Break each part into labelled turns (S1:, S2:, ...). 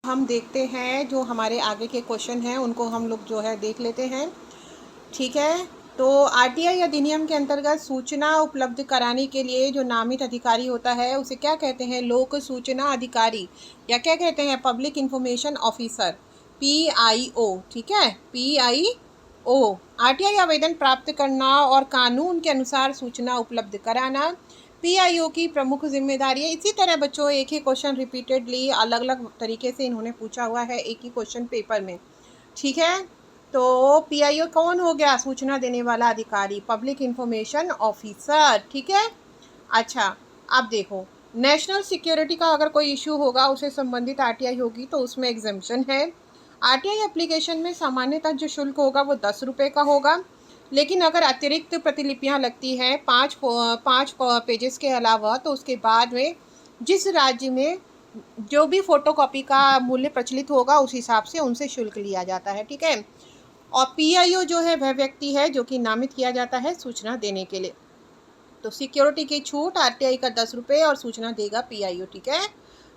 S1: हम देखते हैं जो हमारे आगे के क्वेश्चन हैं उनको हम लोग जो है देख लेते हैं। ठीक है, तो आरटीआई अधिनियम के अंतर्गत सूचना उपलब्ध कराने के लिए जो नामित अधिकारी होता है उसे क्या कहते हैं? लोक सूचना अधिकारी या क्या कहते हैं? Public information officer, PIO. ठीक है, पीआईओ। आरटीआई आवेदन प्राप्त करना और कानून के अनुसार सूचना उपलब्ध कराना पीआईओ की प्रमुख जिम्मेदारी है। इसी तरह बच्चों एक ही क्वेश्चन रिपीटेडली अलग अलग तरीके से इन्होंने पूछा हुआ है एक ही क्वेश्चन पेपर में। ठीक है, तो पीआईओ कौन हो गया? सूचना देने वाला अधिकारी, पब्लिक इंफॉर्मेशन ऑफिसर। ठीक है, अच्छा अब देखो, नेशनल सिक्योरिटी का अगर कोई इशू होगा उसे संबंधित आरटीआई होगी तो उसमें एग्जाम्पशन है। आरटीआई एप्लीकेशन में सामान्यतः जो शुल्क होगा वो 10 रुपये का होगा, लेकिन अगर अतिरिक्त प्रतिलिपियां लगती हैं पाँच पेजेस के अलावा तो उसके बाद में जिस राज्य में जो भी फोटोकॉपी का मूल्य प्रचलित होगा उस हिसाब से उनसे शुल्क लिया जाता है। ठीक है, और पीआईओ जो है वह व्यक्ति है जो कि नामित किया जाता है सूचना देने के लिए। तो सिक्योरिटी की छूट आरटीआई का 10 रुपये और सूचना देगा पीआईओ। ठीक है,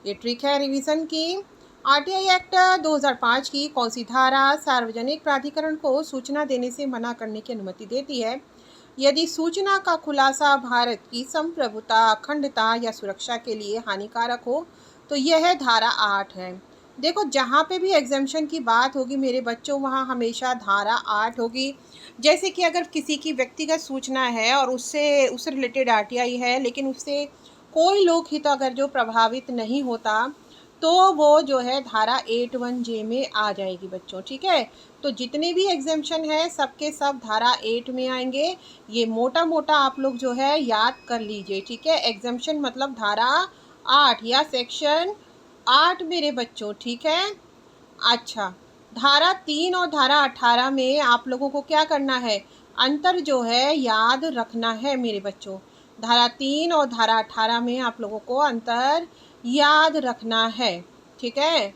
S1: ये ट्रिक है रिवीजन की। आरटीआई एक्ट 2005 की कौन सी धारा सार्वजनिक प्राधिकरण को सूचना देने से मना करने की अनुमति देती है? यदि सूचना का खुलासा भारत की संप्रभुता, अखंडता या सुरक्षा के लिए हानिकारक हो तो यह धारा 8 है। देखो, जहाँ पे भी एग्जाम्पशन की बात होगी मेरे बच्चों वहाँ हमेशा धारा 8 होगी। जैसे कि अगर किसी की व्यक्तिगत सूचना है और उससे रिलेटेड आरटीआई है, लेकिन उससे कोई लोकहित अगर जो प्रभावित नहीं होता तो वो जो है धारा 81J में आ जाएगी बच्चों। ठीक है, तो जितने भी एग्जाम्पशन है सबके सब धारा 8 में आएंगे। ये मोटा मोटा आप लोग जो है याद कर लीजिए। ठीक है, एग्जाम्पशन मतलब धारा 8 या सेक्शन 8 मेरे बच्चों। ठीक है, अच्छा, धारा 3 और धारा 18 में आप लोगों को क्या करना है? अंतर जो है याद रखना है मेरे बच्चों। धारा 3 और धारा 18 में आप लोगों को अंतर याद रखना है। ठीक है,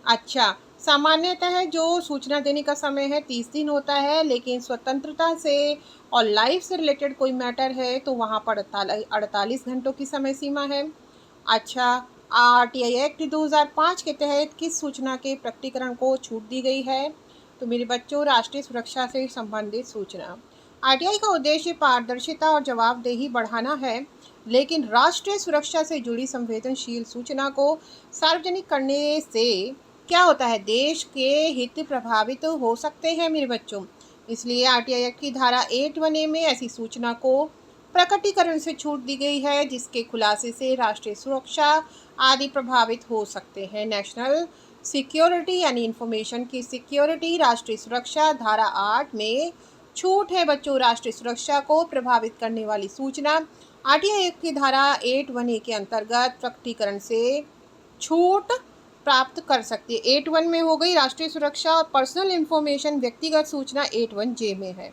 S1: अच्छा, सामान्यतः जो सूचना देने का समय है 30 दिन होता है, लेकिन स्वतंत्रता से और लाइफ से रिलेटेड कोई मैटर है तो वहाँ पर 48 घंटों की समय सीमा है। अच्छा, आरटीआई एक्ट 2005 के तहत किस सूचना के प्रकटीकरण को छूट दी गई है? तो मेरे बच्चों राष्ट्रीय सुरक्षा से संबंधित सूचना। आरटीआई का उद्देश्य पारदर्शिता और जवाबदेही बढ़ाना है, लेकिन राष्ट्रीय सुरक्षा से जुड़ी संवेदनशील सूचना को सार्वजनिक करने से क्या होता है? देश के हित प्रभावित हो सकते हैं मेरे बच्चों। इसलिए आरटीआई एक्ट की धारा 81A में ऐसी सूचना को प्रकटीकरण से छूट दी गई है जिसके खुलासे से राष्ट्रीय सुरक्षा आदि प्रभावित हो सकते हैं। नेशनल सिक्योरिटी यानी इंफॉर्मेशन की सिक्योरिटी, राष्ट्रीय सुरक्षा धारा 8 में छूट है बच्चों। राष्ट्रीय सुरक्षा को प्रभावित करने वाली सूचना आरटीआई एक्ट की धारा 81A के अंतर्गत प्रकटीकरण से छूट प्राप्त कर सकती है। 81 में हो गई राष्ट्रीय सुरक्षा और पर्सनल इंफॉर्मेशन व्यक्तिगत सूचना 81J में है।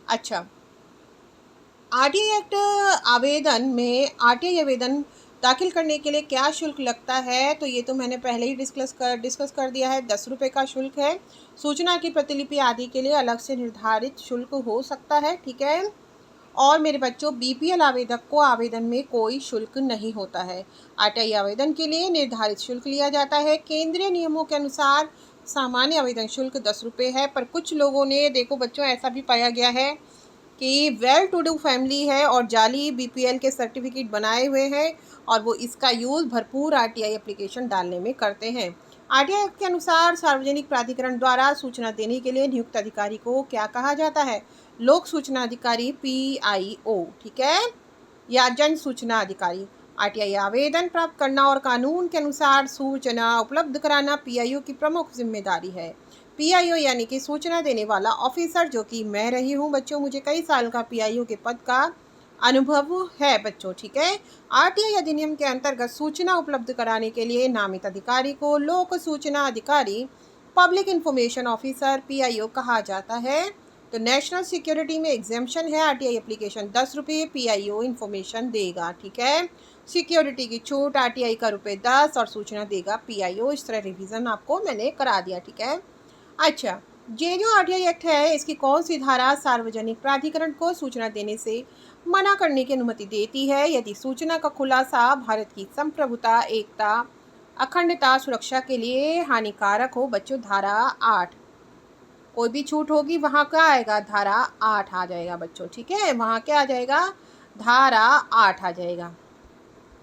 S1: अच्छा, आरटीआई एक्ट आवेदन में आरटीआई आवेदन दाखिल करने के लिए क्या शुल्क लगता है? तो ये तो मैंने पहले ही डिस्कस कर दिया है। 10 रुपये का शुल्क है। सूचना की प्रतिलिपि आदि के लिए अलग से निर्धारित शुल्क हो सकता है। ठीक है, और मेरे बच्चों बीपीएल आवेदक को आवेदन में कोई शुल्क नहीं होता है। आरटीआई आवेदन के लिए निर्धारित शुल्क लिया जाता है। केंद्रीय नियमों के अनुसार सामान्य आवेदन शुल्क 10 रुपये है, पर कुछ लोगों ने देखो बच्चों ऐसा भी पाया गया है कि वेल टू डू फैमिली है और जाली बीपीएल के सर्टिफिकेट बनाए हुए हैं और वो इसका यूज़ भरपूर आरटीआई एप्लीकेशन डालने में करते हैं। आरटीआई के अनुसार सार्वजनिक प्राधिकरण द्वारा सूचना देने के लिए नियुक्त अधिकारी को क्या कहा जाता है? लोक सूचना अधिकारी, पीआईओ। ठीक है, या जन सूचना अधिकारी। आरटीआई आवेदन प्राप्त करना और कानून के अनुसार सूचना उपलब्ध कराना पीआईओ की प्रमुख जिम्मेदारी है। पीआईओ यानी कि सूचना देने वाला ऑफिसर, जो कि मैं रही हूँ बच्चों। मुझे कई साल का पीआईओ के पद का अनुभव है बच्चों। ठीक है, आरटीआई अधिनियम के अंतर्गत सूचना उपलब्ध कराने के लिए नामित अधिकारी को लोक सूचना अधिकारी, पब्लिक इंफॉर्मेशन ऑफिसर, पीआईओ कहा जाता है। तो नेशनल सिक्योरिटी में एग्जाम्पशन है। आरटीआई एप्लीकेशन 10 रुपये, पीआईओ इंफॉर्मेशन देगा। ठीक है, सिक्योरिटी की छूट आरटीआई का ₹10 और सूचना देगा पीआईओ। इस तरह रिवीजन आपको मैंने करा दिया। ठीक है, अच्छा, ये जो आरटीआई एक्ट है इसकी कौन सी धारा सार्वजनिक प्राधिकरण को सूचना देने से मना करने की अनुमति देती है? यदि सूचना का खुलासा भारत की संप्रभुता, एकता अखंडता सुरक्षा के लिए हानिकारक हो बच्चों, धारा 8। कोई भी छूट होगी वहाँ क्या आएगा, धारा 8 आ जाएगा बच्चों, ठीक है। वहाँ क्या आ जाएगा, धारा 8 आ जाएगा।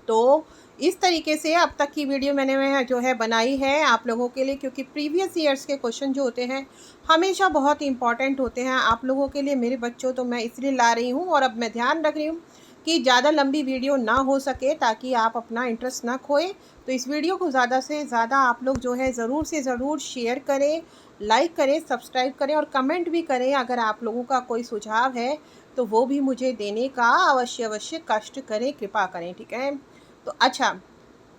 S1: तो इस तरीके से अब तक की वीडियो मैंने जो है बनाई है आप लोगों के लिए, क्योंकि प्रीवियस ईयर्स के क्वेश्चन जो होते हैं हमेशा बहुत इंपॉर्टेंट होते हैं आप लोगों के लिए मेरे बच्चों। तो मैं इसलिए ला रही हूँ, और अब मैं ध्यान रख रही हूँ कि ज़्यादा लंबी वीडियो ना हो सके, ताकि आप अपना इंटरेस्ट ना खोएं। तो इस वीडियो को ज़्यादा से ज़्यादा आप लोग जो है ज़रूर से ज़रूर शेयर करें, लाइक करें, सब्सक्राइब करें और कमेंट भी करें। अगर आप लोगों का कोई सुझाव है तो वो भी मुझे देने का अवश्य कष्ट करें, कृपा करें, ठीक है। तो अच्छा,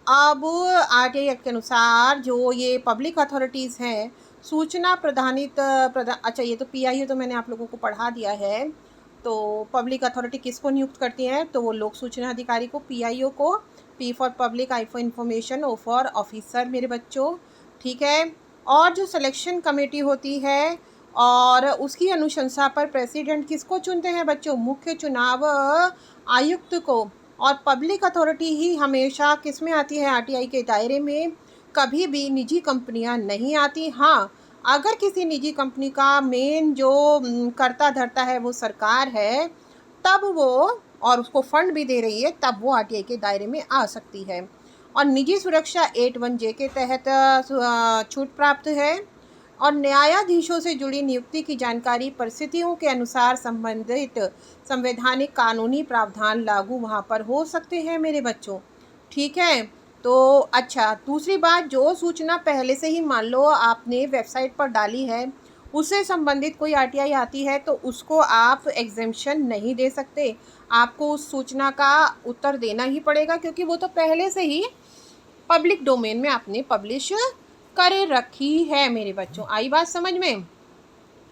S1: अब आरटीआई एक्ट के अनुसार जो ये पब्लिक अथॉरिटीज़ हैं, सूचना अच्छा, ये तो पीआईओ तो मैंने आप लोगों को पढ़ा दिया है। तो पब्लिक अथॉरिटी किसको नियुक्त करती हैं, तो वो लोक सूचना अधिकारी को, पीआईओ को, P for public, I for information, O for officer मेरे बच्चों, ठीक है। और जो सिलेक्शन कमेटी होती है, और उसकी अनुशंसा पर प्रेसिडेंट किसको चुनते हैं बच्चों, मुख्य चुनाव आयुक्त को। और पब्लिक अथॉरिटी ही हमेशा किस में आती है, आरटीआई के दायरे में, कभी भी निजी कंपनियां नहीं आती। हाँ, अगर किसी निजी कंपनी का मेन जो कर्ता धर्ता है वो सरकार है, तब वो, और उसको फंड भी दे रही है, तब वो आरटीआई के दायरे में आ सकती है। और निजी सुरक्षा 81J के तहत छूट प्राप्त है। और न्यायाधीशों से जुड़ी नियुक्ति की जानकारी परिस्थितियों के अनुसार संबंधित संवैधानिक कानूनी प्रावधान लागू वहाँ पर हो सकते हैं मेरे बच्चों, ठीक है। तो अच्छा, दूसरी बात, जो सूचना पहले से ही मान लो आपने वेबसाइट पर डाली है, उससे संबंधित कोई आरटीआई आती है तो उसको आप एग्जेम्पशन नहीं दे सकते। आपको उस सूचना का उत्तर देना ही पड़ेगा, क्योंकि वो तो पहले से ही पब्लिक डोमेन में आपने पब्लिश कर रखी है मेरे बच्चों। आई बात समझ में।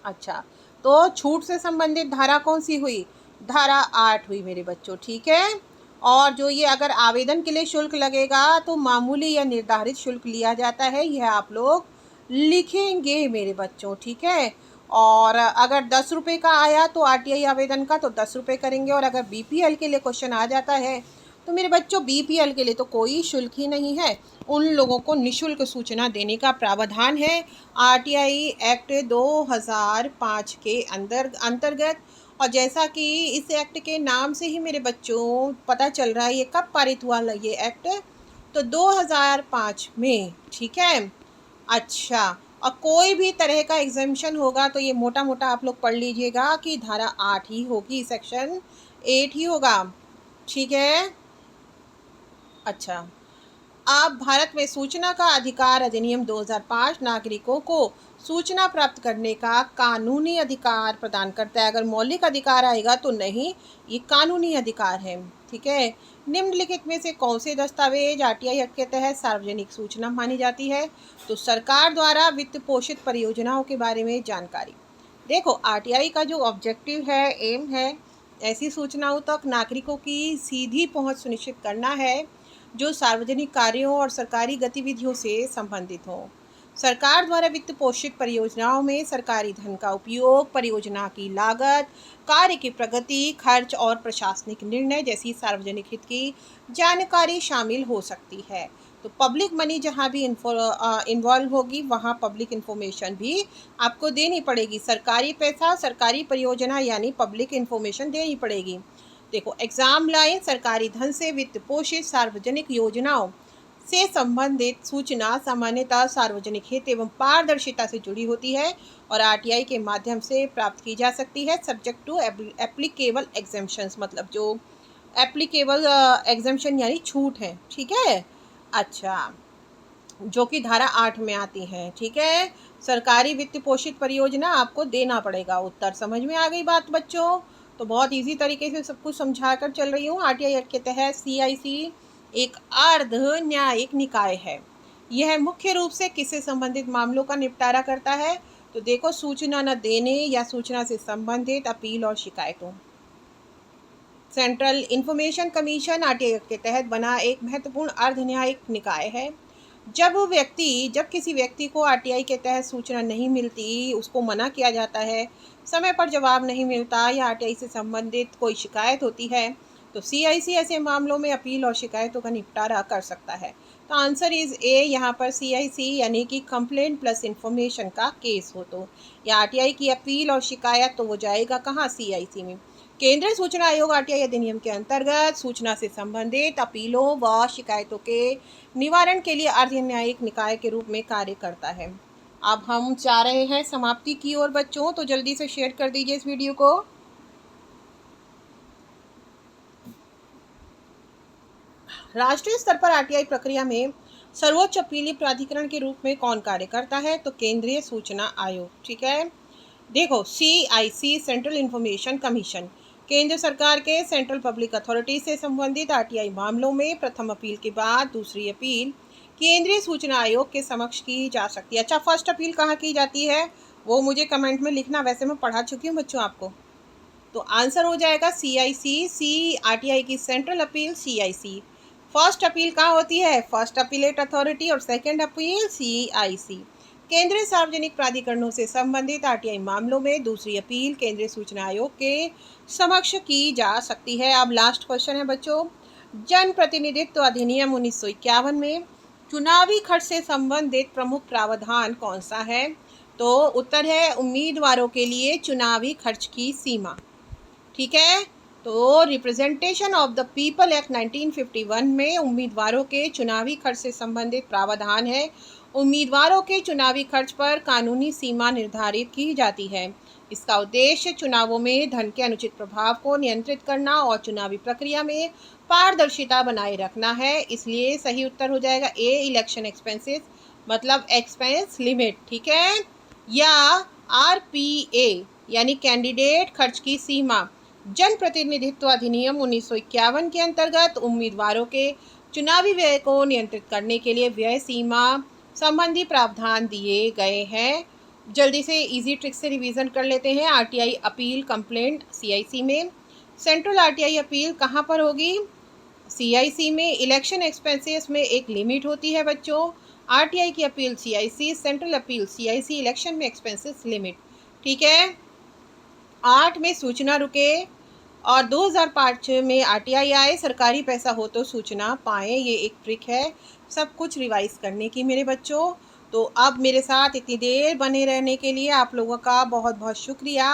S1: अच्छा, तो छूट से संबंधित धारा कौन सी हुई, धारा 8 हुई मेरे बच्चों, ठीक है। और जो ये अगर आवेदन के लिए शुल्क लगेगा तो मामूली या निर्धारित शुल्क लिया जाता है, यह आप लोग लिखेंगे मेरे बच्चों, ठीक है। और अगर 10 रुपये का आया तो आरटीआई आवेदन का तो 10 रुपये करेंगे, और अगर बीपीएल के लिए क्वेश्चन आ जाता है तो मेरे बच्चों बीपीएल के लिए तो कोई शुल्क ही नहीं है, उन लोगों को निःशुल्क सूचना देने का प्रावधान है आरटीआई एक्ट 2005 के अंतर्गत। और जैसा कि इस एक्ट के नाम से ही मेरे बच्चों पता चल रहा है ये कब पारित हुआ ये एक्ट, तो 2005 में, ठीक है। अच्छा, और कोई भी तरह का एग्जामिशन होगा तो ये मोटा मोटा आप लोग पढ़ लीजिएगा कि धारा 8 ही होगी, सेक्शन 8 ही होगा, ठीक है। अच्छा, अब भारत में सूचना का अधिकार अधिनियम 2005 नागरिकों को सूचना प्राप्त करने का कानूनी अधिकार प्रदान करता है। अगर मौलिक अधिकार आएगा तो नहीं, ये कानूनी अधिकार है, ठीक है। निम्नलिखित में से कौन से दस्तावेज आरटीआई एक्ट के तहत सार्वजनिक सूचना मानी जाती है, तो सरकार द्वारा वित्त पोषित परियोजनाओं के बारे में जानकारी। देखो, आरटीआई का जो ऑब्जेक्टिव है, एम है, ऐसी सूचनाओं तक नागरिकों की सीधी पहुंच सुनिश्चित करना है जो सार्वजनिक कार्यों और सरकारी गतिविधियों से संबंधित हों। सरकार द्वारा वित्त पोषित परियोजनाओं में सरकारी धन का उपयोग, परियोजना की लागत, कार्य की प्रगति, खर्च और प्रशासनिक निर्णय जैसी सार्वजनिक हित की जानकारी शामिल हो सकती है। तो पब्लिक मनी जहाँ भी इन्वॉल्व होगी वहाँ पब्लिक इन्फॉर्मेशन भी आपको देनी पड़ेगी। सरकारी पैसा, सरकारी परियोजना यानी पब्लिक इन्फॉर्मेशन देनी पड़ेगी। देखो, एग्जाम लाइन, सरकारी धन से वित्त पोषित सार्वजनिक योजनाओं से संबंधित सूचना सामान्यतः सार्वजनिक हित एवं पारदर्शिता से जुड़ी होती है और आरटीआई के माध्यम से प्राप्त की जा सकती है, सब्जेक्ट टू एप्लीकेबल एग्जेम्पशंस, मतलब जो एप्लीकेबल एग्जेम्पशन यानी छूट है, ठीक है। अच्छा, जो कि धारा 8 में आती हैं, ठीक है। सरकारी वित्त पोषित परियोजना आपको देना पड़ेगा उत्तर। समझ में आ गई बात बच्चों? तो बहुत इजी तरीके से सब कुछ समझा कर चल रही हूँ। आरटीआई एक्ट के तहत सीआईसी एक अर्ध न्यायिक निकाय है। यह मुख्य रूप से किससे संबंधित मामलों का निपटारा करता है, तो देखो, सूचना न देने या सूचना से संबंधित अपील और शिकायतों। Central information commission RTI act के तहत बना एक महत्वपूर्ण अर्ध न्यायिक निकाय है। जब किसी व्यक्ति को आरटीआई के तहत सूचना नहीं मिलती, उसको मना किया जाता है, समय पर जवाब नहीं मिलता या आरटीआई से संबंधित कोई शिकायत होती है, तो सीआईसी ऐसे मामलों में अपील और शिकायतों का निपटारा कर सकता है। तो आंसर इज़ ए, यहाँ पर CIC यानी कि कंप्लेंट प्लस इंफॉर्मेशन का केस हो तो, या RTI की अपील और शिकायत, तो वो जाएगा कहाँ, CIC में। केंद्रीय सूचना आयोग RTI अधिनियम के अंतर्गत सूचना से संबंधित अपीलों व शिकायतों के निवारण के लिए अर्ध न्यायिक निकाय के रूप में कार्य करता है। अब हम जा रहे हैं समाप्ति की ओर बच्चों, तो जल्दी से शेयर कर दीजिए इस वीडियो को। राष्ट्रीय स्तर पर RTI प्रक्रिया में सर्वोच्च अपीली प्राधिकरण के रूप में कौन कार्य करता है, तो केंद्रीय सूचना आयोग। ठीक है, देखो CIC सेंट्रल इंफॉर्मेशन कमीशन केंद्र सरकार के सेंट्रल पब्लिक अथॉरिटी से संबंधित RTI मामलों में प्रथम अपील के बाद दूसरी अपील केंद्रीय सूचना आयोग के समक्ष की जा सकती है। अच्छा, फर्स्ट अपील कहाँ की जाती है वो मुझे कमेंट में लिखना, वैसे मैं पढ़ा चुकी हूँ बच्चों आपको। तो आंसर हो जाएगा CIC, RTI की central appeal CIC। First appeal कहाँ होती है, फर्स्ट अपीलेट अथॉरिटी, और सेकंड अपील CIC। केंद्रीय सार्वजनिक प्राधिकरणों से संबंधित RTI मामलों में दूसरी अपील केंद्रीय सूचना आयोग के समक्ष की जा सकती है। अब लास्ट क्वेश्चन है बच्चों, जन प्रतिनिधित्व अधिनियम 1951 में चुनावी खर्च से संबंधित प्रमुख प्रावधान कौन सा है, तो उत्तर है उम्मीदवारों के लिए चुनावी खर्च की सीमा। ठीक है, तो representation of the people act 1951 में उम्मीदवारों के चुनावी खर्च से संबंधित प्रावधान है। उम्मीदवारों के चुनावी खर्च पर कानूनी सीमा निर्धारित की जाती है। इसका उद्देश्य चुनावों में धन के अनुचित प्रभाव को नियंत्रित करना और चुनावी प्रक्रिया में पारदर्शिता बनाए रखना है। इसलिए सही उत्तर हो जाएगा ए, इलेक्शन एक्सपेंसेस, मतलब एक्सपेंस लिमिट। ठीक है, या RPA यानी कैंडिडेट खर्च की सीमा जन प्रतिनिधित्व अधिनियम 1951 के अंतर्गत उम्मीदवारों के चुनावी व्यय को नियंत्रित करने के लिए व्यय सीमा संबंधी प्रावधान दिए गए हैं। जल्दी से इजी ट्रिक से रिवीजन कर लेते हैं। RTI अपील कंप्लेंट CIC में, सेंट्रल RTI अपील कहाँ पर होगी, CIC में। इलेक्शन एक्सपेंसेस में एक लिमिट होती है बच्चों। RTI की appeal CIC, central appeal CIC, election में एक्सपेंसेस लिमिट। ठीक है, 8 में सूचना रुके और 2005 में RTI आए, सरकारी पैसा हो तो सूचना पाएँ, ये एक ट्रिक है सब कुछ रिवाइज करने की मेरे बच्चों। तो अब मेरे साथ इतनी देर बने रहने के लिए आप लोगों का बहुत बहुत शुक्रिया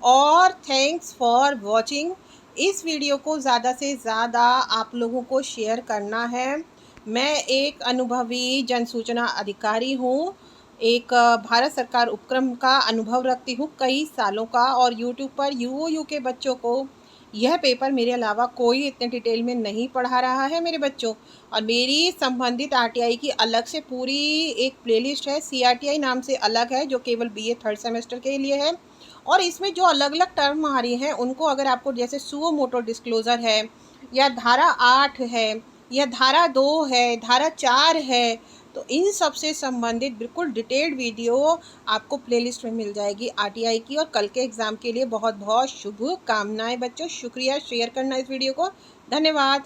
S1: और थैंक्स फॉर वॉचिंग। इस वीडियो को ज़्यादा से ज़्यादा आप लोगों को शेयर करना है। मैं एक अनुभवी जन सूचना अधिकारी हूँ, एक भारत सरकार उपक्रम का अनुभव रखती हूँ कई सालों का, और यूट्यूब पर UOU के बच्चों को यह पेपर मेरे अलावा कोई इतने डिटेल में नहीं पढ़ा रहा है मेरे बच्चों। और मेरी संबंधित RTI की अलग से पूरी एक प्लेलिस्ट है, CRTI नाम से अलग है, जो केवल BA थर्ड सेमेस्टर के लिए है। और इसमें जो अलग अलग टर्म आ रही हैं उनको अगर आपको, जैसे सुओ मोटो डिस्क्लोज़र है, या धारा 8 है, या धारा 2 है, धारा 4 है, तो इन सब से संबंधित बिल्कुल डिटेल्ड वीडियो आपको प्लेलिस्ट में मिल जाएगी RTI की। और कल के एग्ज़ाम के लिए बहुत बहुत शुभकामनाएं बच्चों। शुक्रिया शेयर करना इस वीडियो को। धन्यवाद।